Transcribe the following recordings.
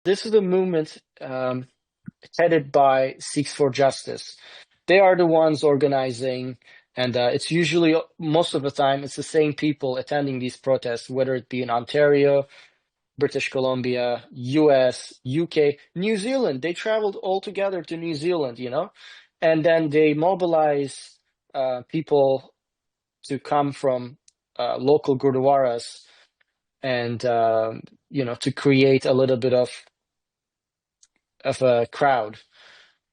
This is a movement headed by Sikhs for Justice. They are the ones organizing, and it's usually, most of the time, it's the same people attending these protests, whether it be in Ontario, British Columbia, US, UK, New Zealand. They traveled all together to New Zealand, and then they mobilize people to come from local gurdwaras and to create a little bit of a crowd.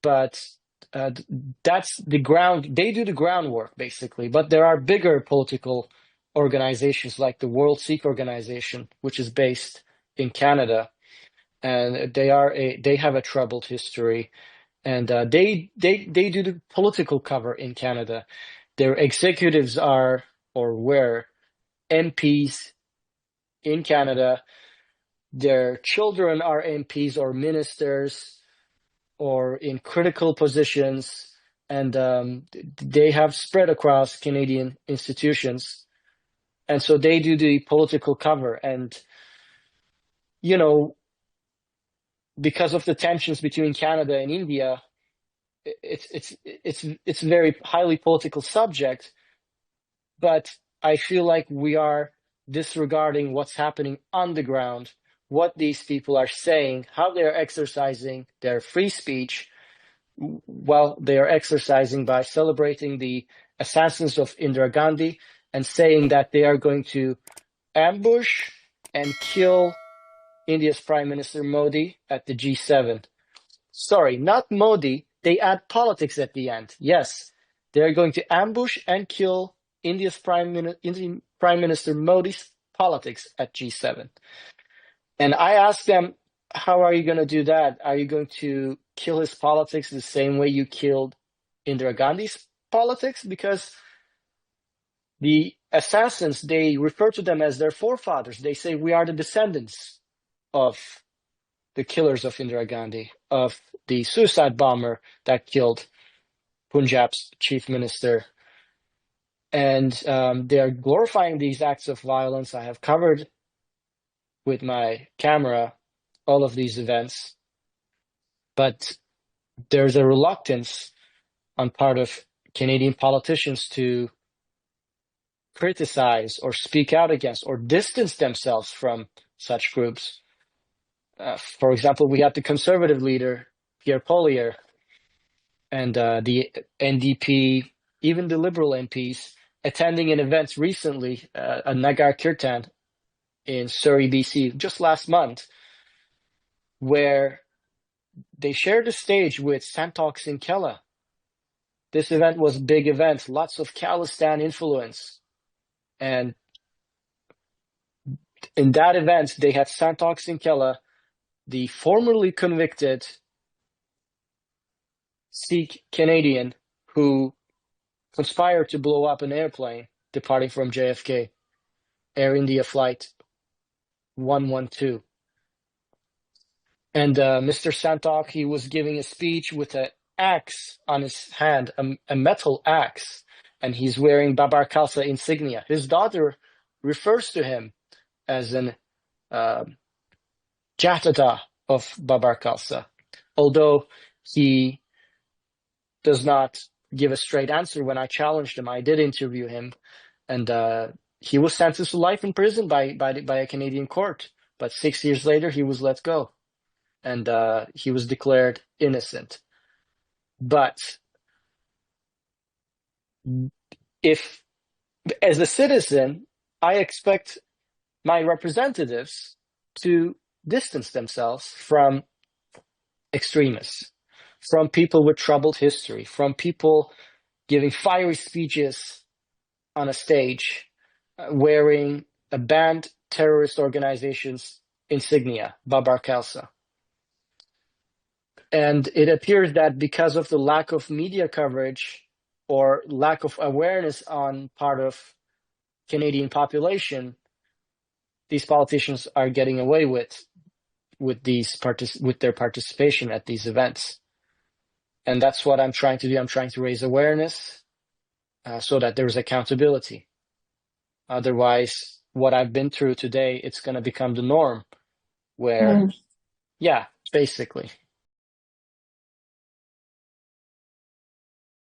But that's the ground. They do the groundwork basically. But there are bigger political organizations like the World Sikh Organization, which is based in Canada, and they have a troubled history, and they do the political cover in Canada. Their executives are or were MPs in Canada. Their children are MPs or ministers or in critical positions, and they have spread across Canadian institutions. And so they do the political cover. And, because of the tensions between Canada and India, it's a very highly political subject. But I feel like we are disregarding what's happening on the ground, what these people are saying, how they're exercising their free speech. Well, they are exercising by celebrating the assassins of Indira Gandhi and saying that they are going to ambush and kill India's Prime Minister Modi at the G7. Sorry, not Modi. They add politics at the end. Yes, they're going to ambush and kill India's Indian Prime Minister Modi's politics at G7. And I asked them, how are you going to do that? Are you going to kill his politics the same way you killed Indira Gandhi's politics? Because the assassins, they refer to them as their forefathers. They say we are the descendants of the killers of Indira Gandhi, of the suicide bomber that killed Punjab's chief minister. And they are glorifying these acts of violence. I have covered with my camera all of these events, but there's a reluctance on part of Canadian politicians to criticize or speak out against or distance themselves from such groups. For example, we had the Conservative leader, Pierre Poilievre, and the NDP, even the Liberal MPs, attending an event recently, a Nagar Kirtan in Surrey, BC, just last month, where they shared the stage with Santokh Sinkela. This event was a big event, lots of Khalistan influence. And in that event, they had Santokh Sinkela, the formerly convicted Sikh Canadian who conspired to blow up an airplane departing from JFK, Air India Flight 112. And Mr. Santokh, he was giving a speech with an axe on his hand, a metal axe, and he's wearing Babar Khalsa insignia. His daughter refers to him as an Jatata of Babar Khalsa, although he does not give a straight answer. When I challenged him, I did interview him, and he was sentenced to life in prison by a Canadian court. But 6 years later, he was let go, and he was declared innocent. But if, as a citizen, I expect my representatives to distance themselves from extremists, from people with troubled history, from people giving fiery speeches on a stage, wearing a banned terrorist organization's insignia, Babar Khalsa. And it appears that because of the lack of media coverage or lack of awareness on part of Canadian population, these politicians are getting away with their participation at these events. And that's what I'm trying to do. I'm trying to raise awareness so that there's accountability. Otherwise, what I've been through today, it's going to become the norm, where Yeah, basically.